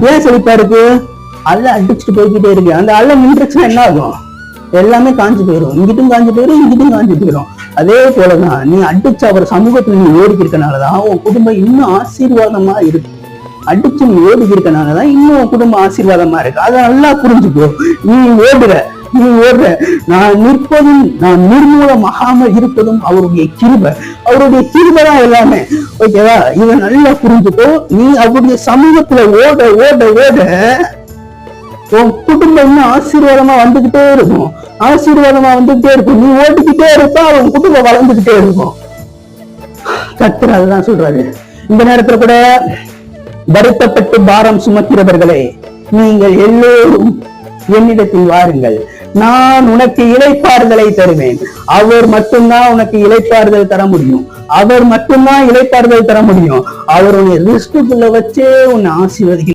ஏன் செழிப்பா இருக்கு? அல்ல அடிச்சுட்டு போய்கிட்டே இருக்கு. அந்த அல்ல நின்றுச்சுன்னா என்ன ஆகும்? எல்லாமே காஞ்சு போயிடும். இங்கிட்டும் காஞ்சு போயிடும், இங்கிட்டும் காஞ்சு போயிடும். அதே போலதான் நீ அடிச்சு அவர் சமூகத்துல நீ ஓடி இருக்கனாலதான் உன் குடும்பம் இன்னும் ஆசீர்வாதமா இருக்கு. அடிச்சு நீ ஓடி இருக்கனாலதான் இன்னும் உன் குடும்பம் ஆசீர்வாதமா இருக்கு. அதை நல்லா புரிஞ்சுக்கோ. நீ ஓடுற, நான் நிற்பதும் நான் நிர்மூலமாகாம இருப்பதும் அவருடைய கிருபை. அவருடைய கிருபை தான் எல்லாமே. ஓகேவா? இதை நல்லா புரிஞ்சுக்கோ. நீ அவருடைய சமூகத்துல ஓட ஓட ஓட உன் குடும்பம் இன்னும் ஆசீர்வாதமா வந்துகிட்டே இருக்கும். நீ ஓடிக்கிட்டே இருப்பா, அவன் குடும்பம் வளர்ந்துகிட்டே இருக்கும். கர்த்தர் அதுதான் சொல்றாரு. இந்த நேரத்துல கூட வருத்தப்பட்டு பாரம் சுமக்கிறவர்களே, நீங்கள் எல்லோரும் என்னிடத்தில் வாருங்கள், நான் உனக்கு இளைப்பாறுதலை தருவேன். அவர் மட்டும்தான் உனக்கு இளைப்பாறுதல் தர முடியும். அவர் உன்னை ரிஸ்க்குள்ள வச்சே உன்னை ஆசீர்வதிக்க